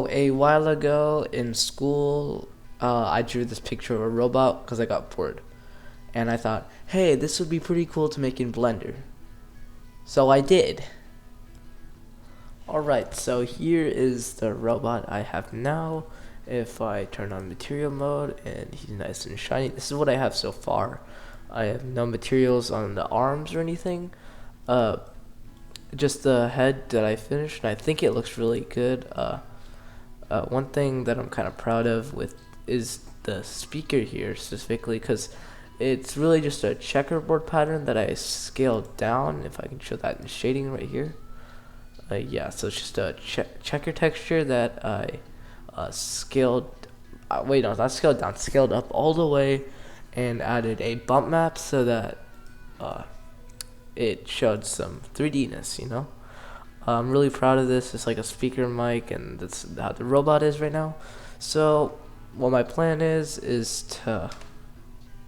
So a while ago in school, I drew this picture of a robot because I got bored, and I thought, hey, this would be pretty cool to make in Blender. So I did. Alright, so here is the robot I have now. If I turn on material mode and he's nice and shiny, this is what I have so far. I have no materials on the arms or anything. Uh, just the head that I finished, and I think it looks really good. One thing that I'm kind of proud of with is the speaker here specifically, because it's really just a checkerboard pattern that I scaled down. If I can show that in shading right here. Yeah, so it's just a checker texture that I scaled. Wait, no, not scaled down, scaled up all the way, and added a bump map so that uh, it showed some 3D-ness, you know? I'm really proud of this. It's like a speaker mic, and that's how the robot is right now. So, what my plan is to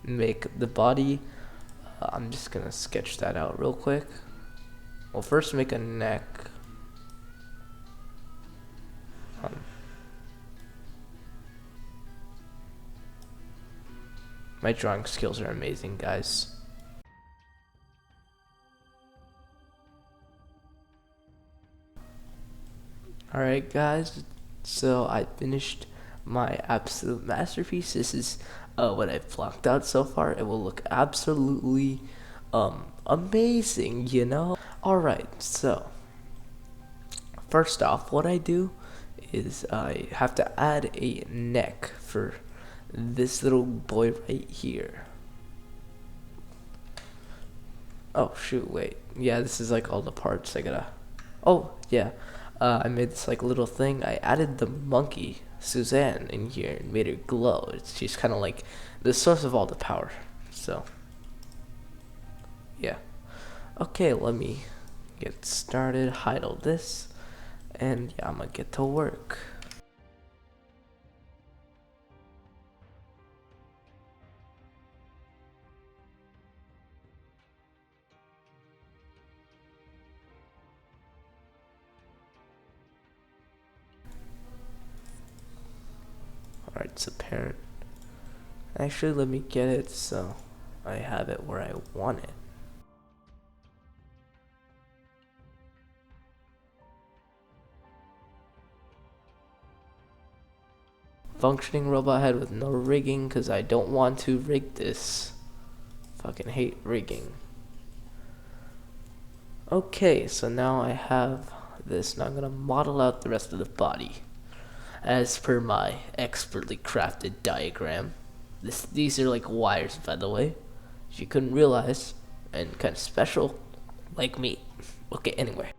make the body. I'm just gonna sketch that out real quick. Well, first make a neck. Um, my drawing skills are amazing, guys. Alright, guys, so I finished my absolute masterpiece. This is what I've blocked out so far. It will look absolutely amazing, you know? Alright, so first off, what I do is I have to add a neck for this little boy right here. Oh shoot, wait. Yeah, this is like all the parts I gotta. Oh yeah, I made this like little thing. I added the monkey Suzanne in here and made her glow. She's kind of like the source of all the power. So yeah. Okay, let me get started. Hide all this, and yeah, I'm gonna get to work. Alright, it's apparent. Actually, let me get it so I have it where I want it. Functioning robot head with no rigging, because I don't want to rig this. Fucking hate rigging. Okay, so now I have this. Now I'm gonna model out the rest of the body as per my expertly crafted diagram. These are like wires, by the way, if you couldn't realize, and kind of special, like me. Okay, anyway.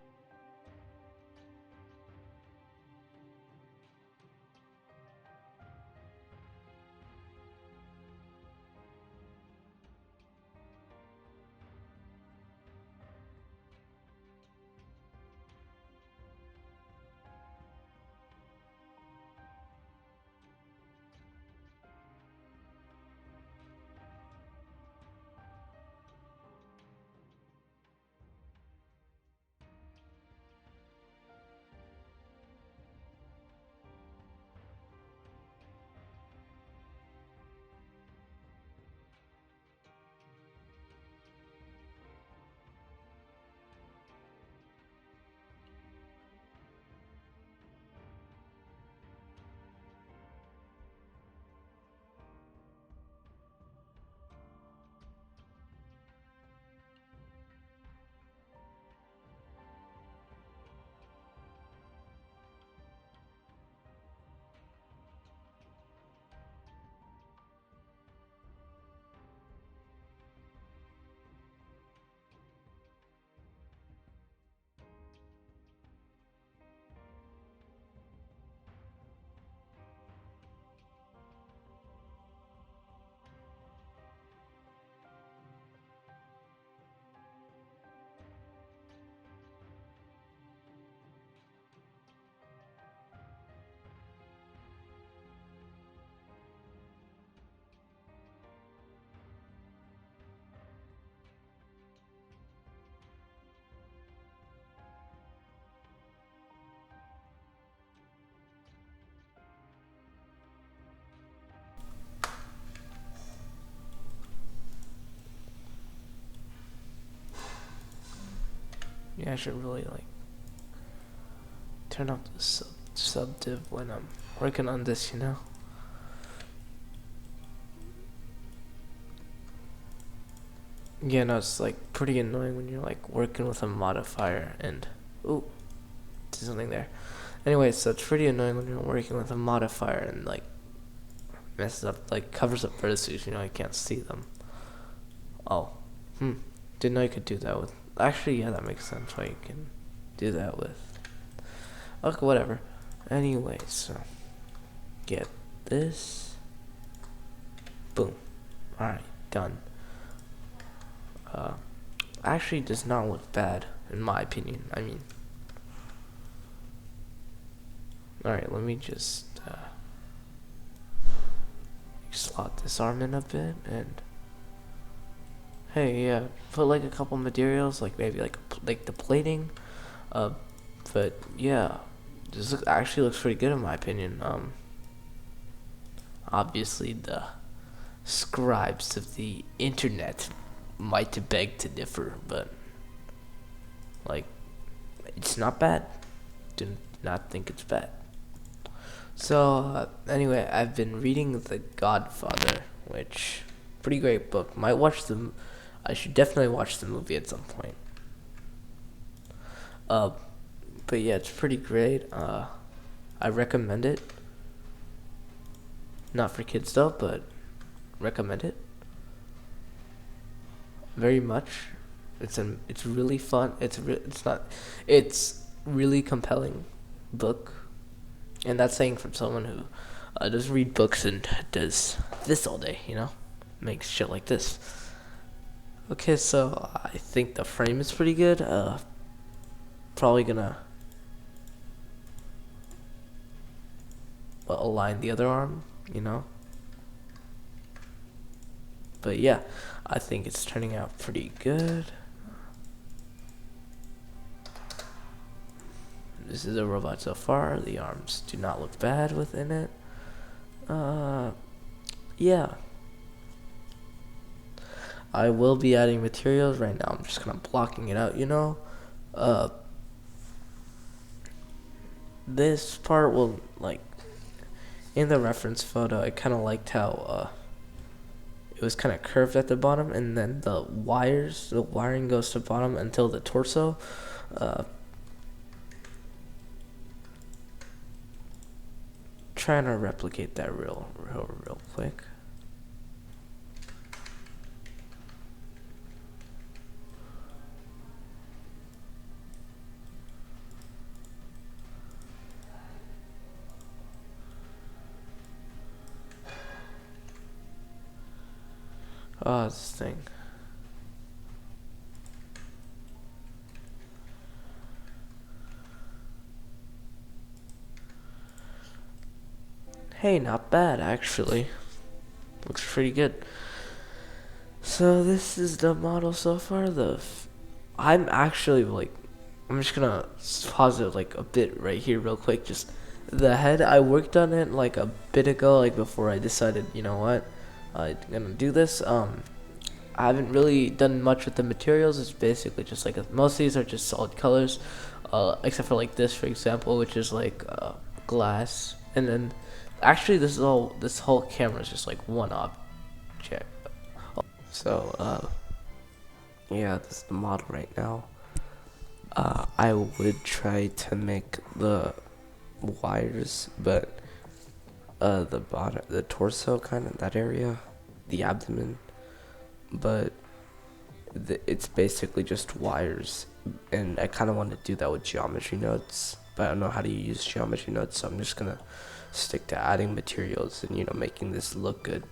I should really like turn off the subdiv when I'm working on this, you know? Yeah, no, it's like pretty annoying when you're like working with a modifier and ooh, there's something there. Anyway, so it's pretty annoying when you're working with a modifier and like messes up, like covers up vertices, you know, I can't see them. Oh, didn't know you could do that with. Actually, yeah, that makes sense why you can do that with. Okay, whatever. Anyway, so get this. Boom. Alright, done. Actually does not look bad, in my opinion. I mean, alright, let me just slot this arm in a bit, and hey, yeah, put like a couple materials, like maybe like the plating, but yeah, actually looks pretty good in my opinion. Obviously the scribes of the internet might beg to differ, but like, it's not bad. Do not think it's bad. So anyway, I've been reading The Godfather, which pretty great book. I should definitely watch the movie at some point. Uh, but yeah, it's pretty great. I recommend it. Not for kids though, but recommend it very much. It's really fun. It's really compelling book, and that's saying from someone who doesn't read books and does this all day. You know, makes shit like this. Okay, so I think the frame is pretty good. Probably gonna align the other arm, you know. But yeah, I think it's turning out pretty good. This is a robot so far. The arms do not look bad within it. Yeah. I will be adding materials right now. I'm just kind of blocking it out, you know. This part will, like, in the reference photo, I kind of liked how it was kind of curved at the bottom, and then the wiring goes to the bottom until the torso. Trying to replicate that real quick. Oh, this thing. Hey, not bad actually. Looks pretty good. So this is the model so far. I'm actually like, I'm just gonna pause it like a bit right here real quick. Just the head, I worked on it like a bit ago, like before I decided, you know what, I'm gonna do this. I haven't really done much with the materials. It's basically just like most of these are just solid colors, except for like this, for example, which is like glass. And then actually this whole camera is just like one object. So yeah, this is the model right now. I would try to make the wires, but the bottom, the torso, kind of that area, the abdomen, but it's basically just wires, and I kind of want to do that with geometry nodes, but I don't know how to use geometry nodes, so I'm just gonna stick to adding materials and, you know, making this look good.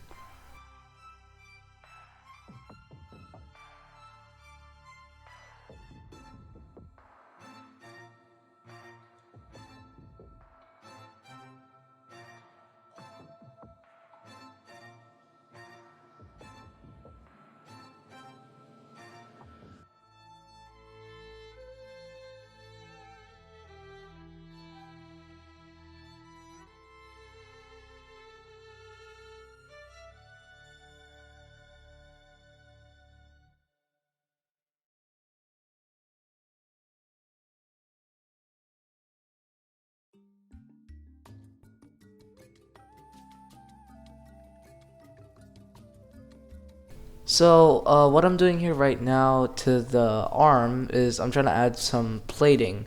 So, what I'm doing here right now to the arm is I'm trying to add some plating.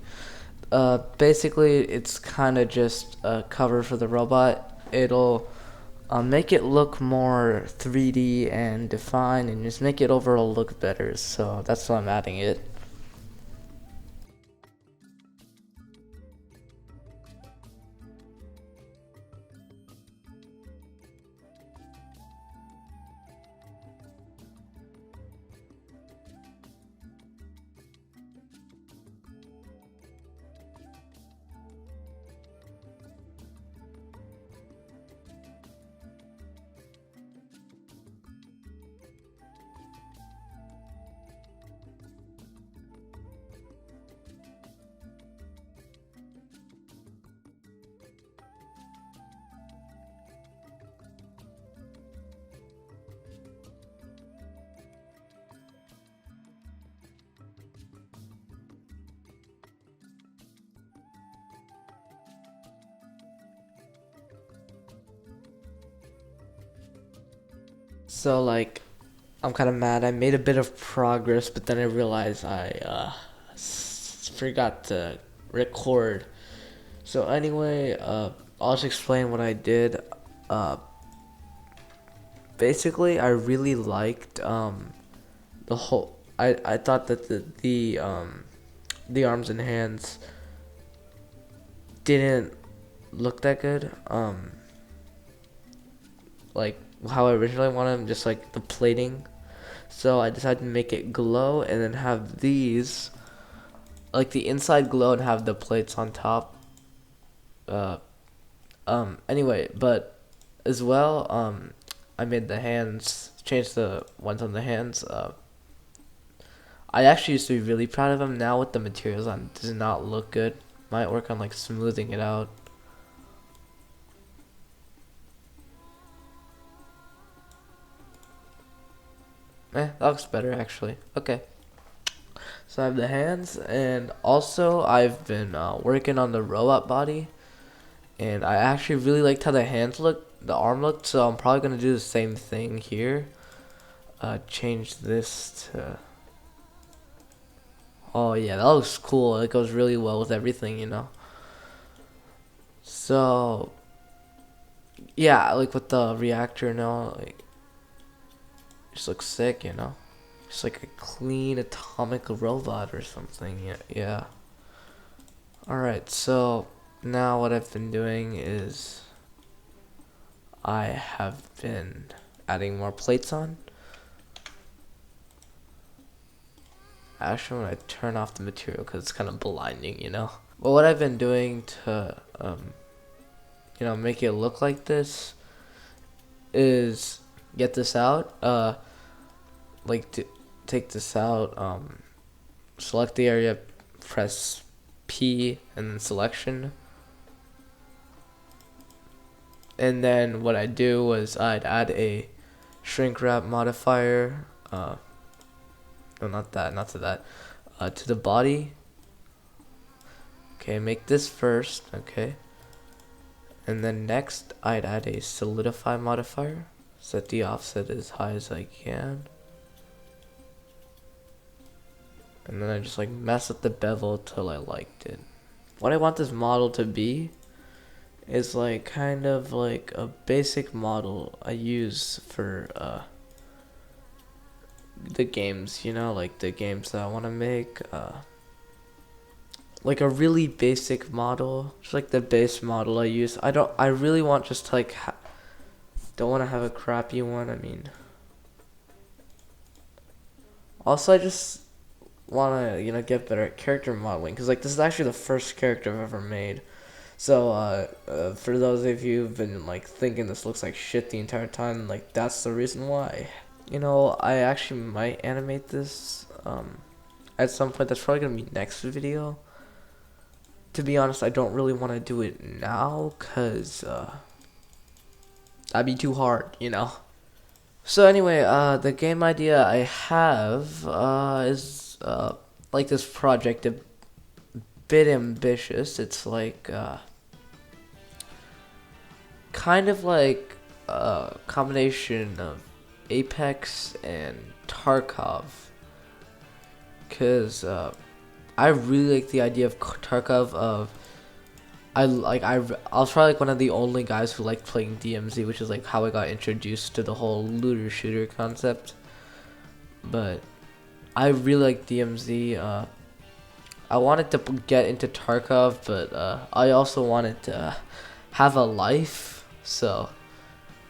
Basically, it's kind of just a cover for the robot. It'll make it look more 3D and defined and just make it overall look better. So, that's why I'm adding it. So, like, I'm kind of mad. I made a bit of progress, but then I realized I forgot to record. So anyway, I'll just explain what I did. Uh, Basically, I really liked the whole. I thought that the arms and hands didn't look that good. Like how I originally wanted them, just like the plating. So I decided to make it glow and then have these, like the inside glow and have the plates on top. Uh, Anyway, but as well, I made the hands, changed the ones on the hands. I actually used to be really proud of them. Now with the materials on, it does not look good. Might work on like smoothing it out. That looks better actually. Okay. So I have the hands, and also I've been working on the robot body, and I actually really liked how the hands look, the arm looked. So I'm probably gonna do the same thing here. Change this to. Oh yeah, that looks cool. It goes really well with everything, you know. So yeah, like with the reactor now, like just looks sick, you know. Just like a clean atomic robot or something. Yeah, yeah. All right, so now what I've been doing is I have been adding more plates on. Actually, when I turn off the material because it's kind of blinding, you know. But what I've been doing to, make it look like this is get this out. Like to take this out. Select the area, press P, and then selection. And then what I do was I'd add a shrink wrap modifier. No, not that, not to that. To the body. Okay, make this first. Okay. And then next, I'd add a solidify modifier. Set the offset as high as I can. And then I just like mess with the bevel till I liked it. What I want this model to be is like kind of like a basic model I use for the games, you know, like the games that I want to make. Like a really basic model, just like the base model I use. I really want just like don't want to have a crappy one. I mean, also I just want to get better at character modeling, because like this is actually the first character I've ever made. So for those of you who've been like thinking this looks like shit the entire time, like that's the reason why. I actually might animate this at some point. That's probably gonna be next video. To be honest, I don't really want to do it now because that'd be too hard, you know. So anyway, the game idea I have is like this project a bit ambitious. It's like kind of like a combination of Apex and Tarkov, cause I really like the idea of Tarkov. I was probably like one of the only guys who liked playing DMZ, which is like how I got introduced to the whole looter shooter concept. But I really like DMZ. I wanted to get into Tarkov, but I also wanted to have a life, so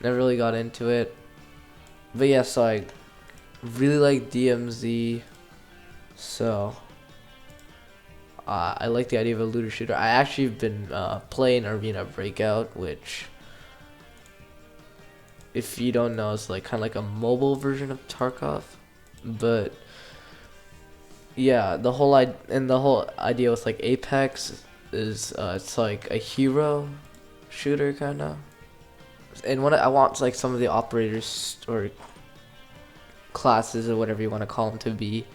never really got into it. But yeah, so I really like DMZ, so I like the idea of a looter shooter. I actually have been playing Arena Breakout, which, if you don't know, is like kind of like a mobile version of Tarkov. But yeah, the whole idea with like Apex is it's like a hero shooter kind of, and what I want like some of the operators or classes or whatever you want to call them to be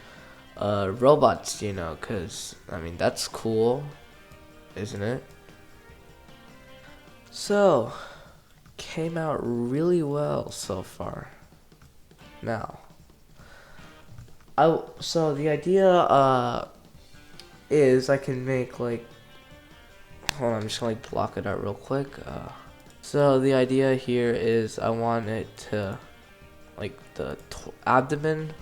robots, you know, because I mean that's cool, isn't it? So came out really well so far. Now so the idea is I can make like, hold on, I'm just gonna like block it out real quick. So the idea here is I want it to like the abdomen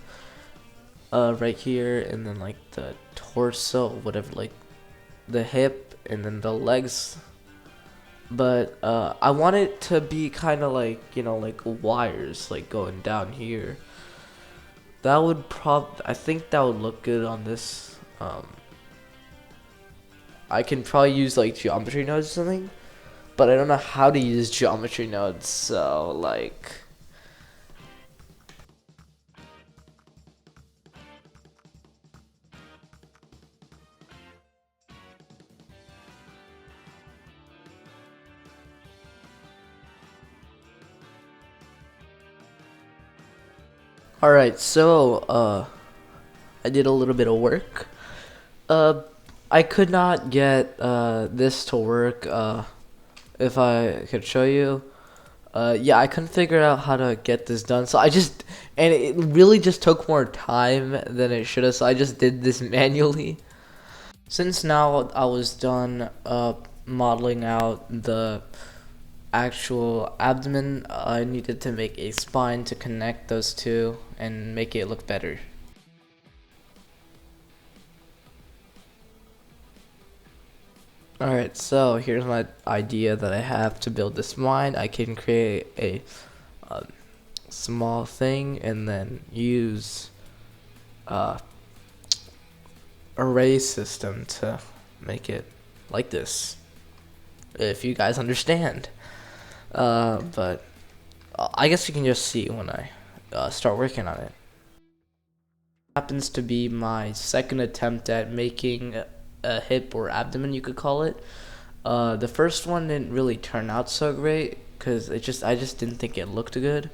right here, and then like the torso, whatever, like the hip, and then the legs. But I want it to be kind of like, you know, like wires like going down here. That would I think that would look good on this. I can probably use like geometry nodes or something, but I don't know how to use geometry nodes, so like. Alright, so I did a little bit of work. I could not get this to work. If I could show you. Yeah, I couldn't figure out how to get this done, so and it really just took more time than it should have, so I just did this manually. Since now I was done modeling out the actual abdomen, I needed to make a spine to connect those two and make it look better. Alright, so here's my idea that I have to build this spine. I can create a small thing and then use array system to make it like this, if you guys understand. But I guess you can just see when I start working on it. Happens to be my second attempt at making a hip or abdomen, you could call it. The first one didn't really turn out so great because I just didn't think it looked good.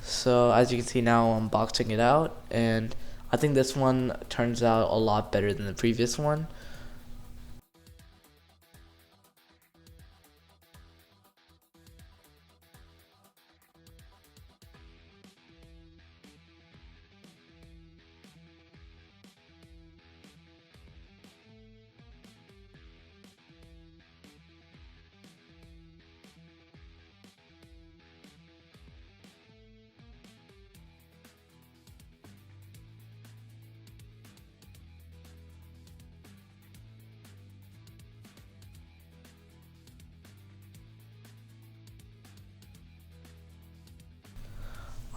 So as you can see now, I'm boxing it out, and I think this one turns out a lot better than the previous one.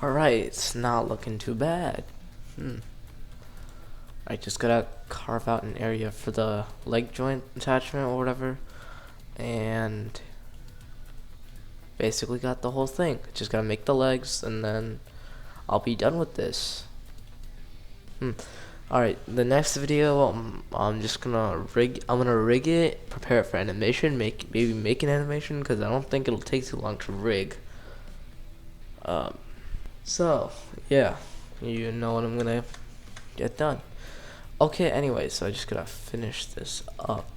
Alright, it's not looking too bad. I just gotta carve out an area for the leg joint attachment or whatever, and basically got the whole thing. Just gotta make the legs, and then I'll be done with this. Alright, the next video, I'm just gonna rig it, prepare it for animation, maybe make an animation, because I don't think it'll take too long to rig. So yeah, you know what I'm gonna get done. Okay, anyway, so I just gotta finish this up.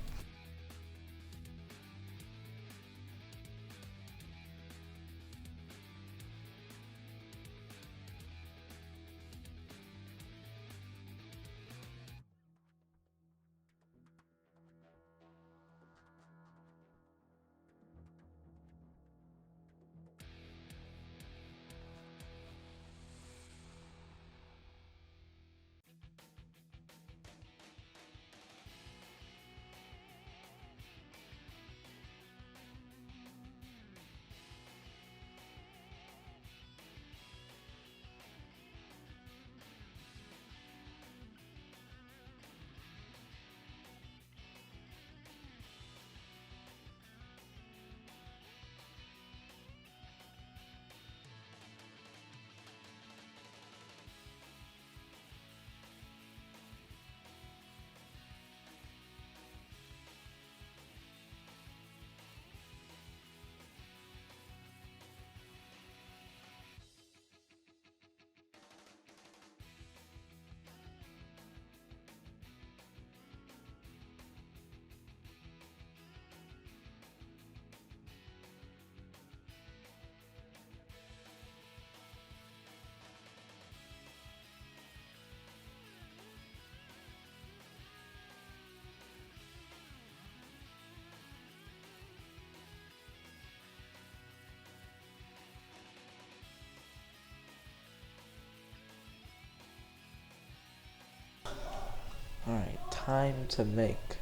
Alright, time to make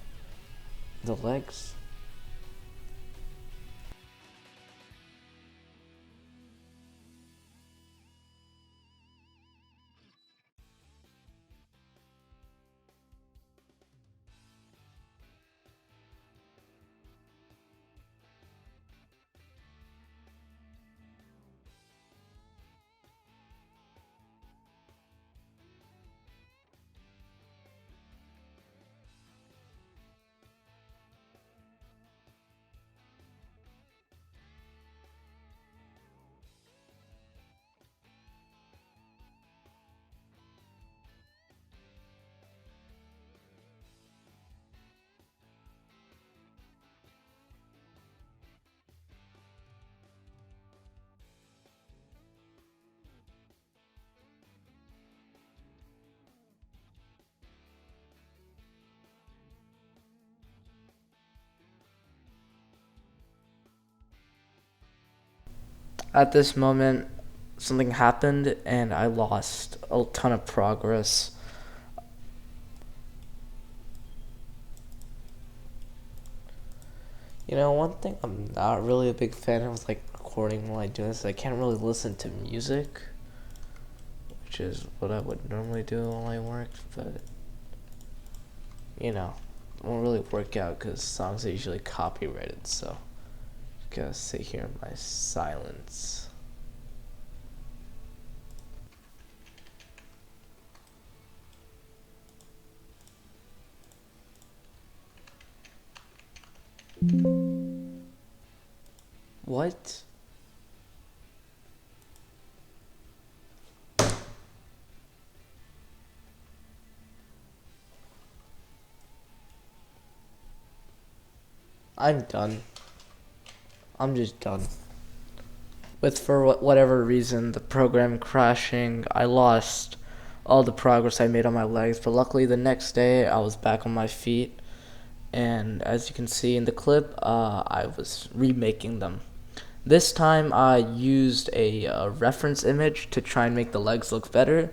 the legs. At this moment, something happened and I lost a ton of progress. You know, one thing I'm not really a big fan of with like recording while I do this, I can't really listen to music, which is what I would normally do while I worked, but you know, it won't really work out because songs are usually copyrighted, so gotta sit here in my silence. What? I'm done. I'm just done. With for whatever reason, the program crashing, I lost all the progress I made on my legs, but luckily the next day I was back on my feet, and as you can see in the clip, I was remaking them. This time I used a reference image to try and make the legs look better.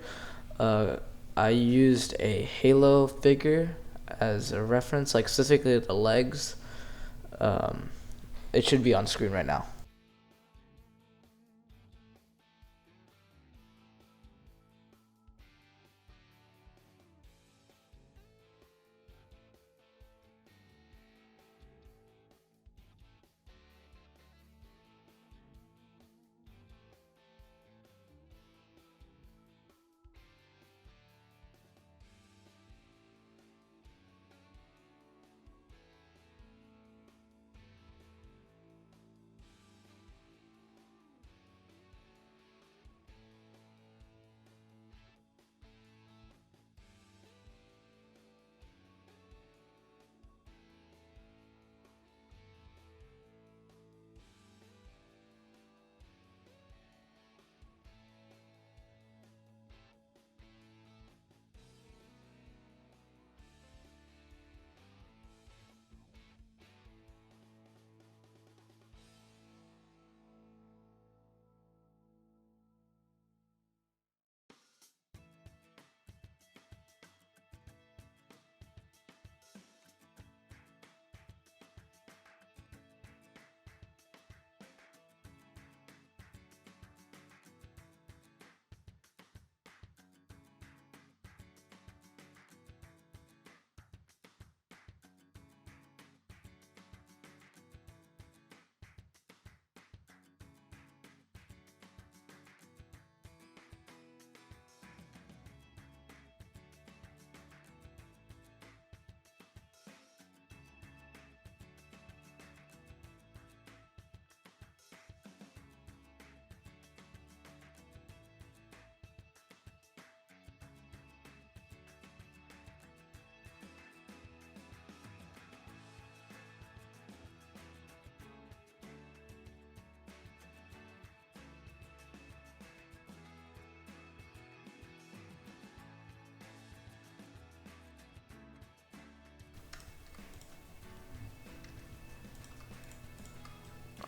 Uh, I used a Halo figure as a reference, like specifically the legs. Um, it should be on screen right now.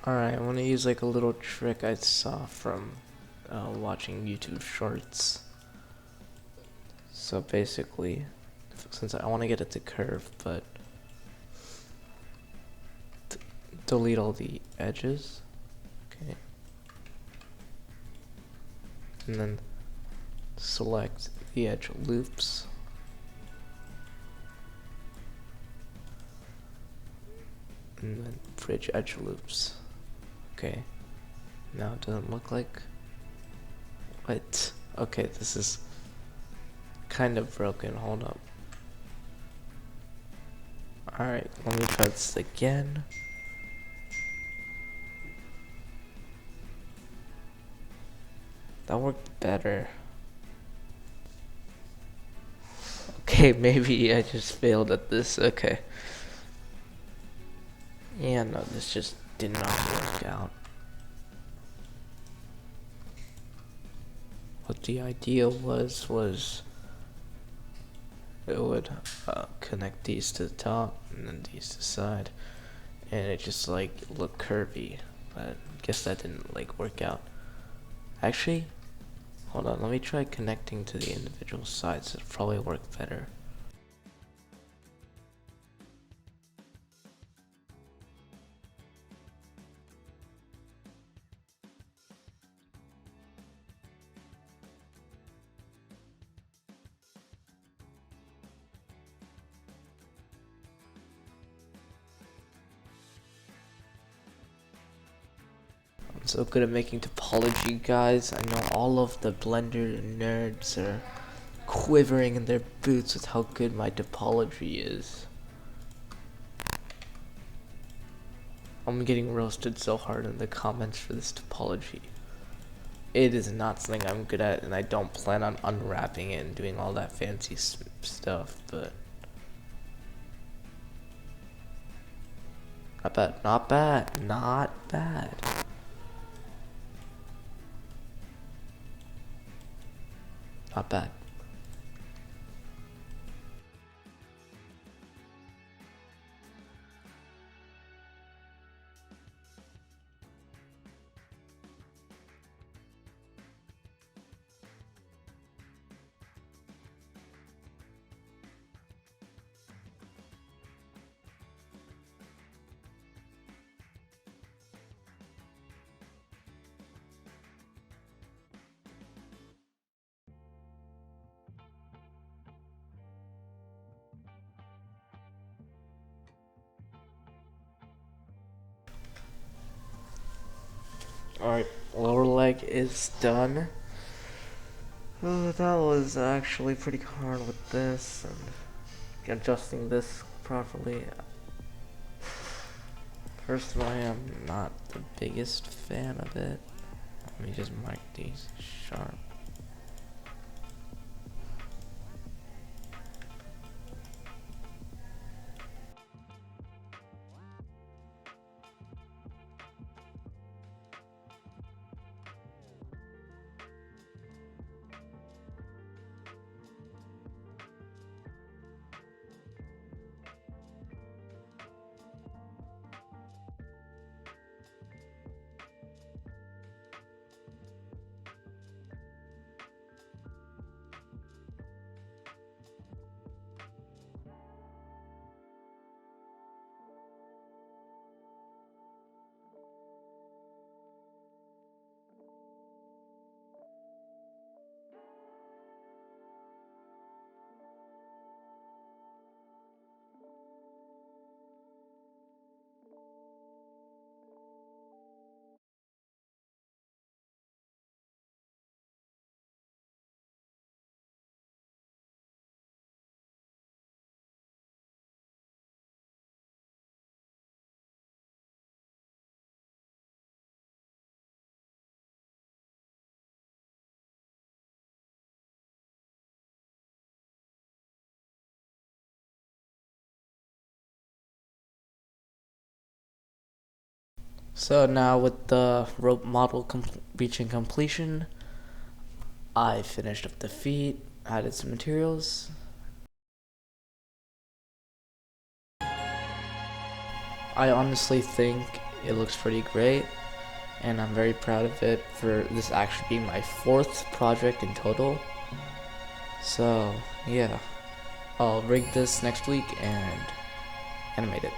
Alright, I want to use like a little trick I saw from watching YouTube shorts. So basically, since I want to get it to curve, but delete all the edges. Okay. And then select the edge loops. And then bridge edge loops. Okay. Now it doesn't look like... What? Okay, this is kind of broken. Hold up. Alright, let me try this again. That worked better. Okay, maybe I just failed at this. Okay. Yeah, no, this just did not work out. What the idea was it would connect these to the top and then these to the side, and it just like looked curvy, but I guess that didn't like work out. Actually, hold on, let me try connecting to the individual sides. It'll probably work better. I'm so good at making topology, guys. I know all of the Blender nerds are quivering in their boots with how good my topology is. I'm getting roasted so hard in the comments for this topology. It is not something I'm good at, and I don't plan on unwrapping it and doing all that fancy stuff, but... Not bad, not bad, not bad. Not bad. Alright, lower leg is done. Oh, that was actually pretty hard with this and adjusting this properly. Personally, I'm not the biggest fan of it. Let me just mark these sharp. So now with the rope model reaching completion, I finished up the feet, added some materials. I honestly think it looks pretty great, and I'm very proud of it for this actually being my 4th project in total. So yeah. I'll rig this next week and animate it.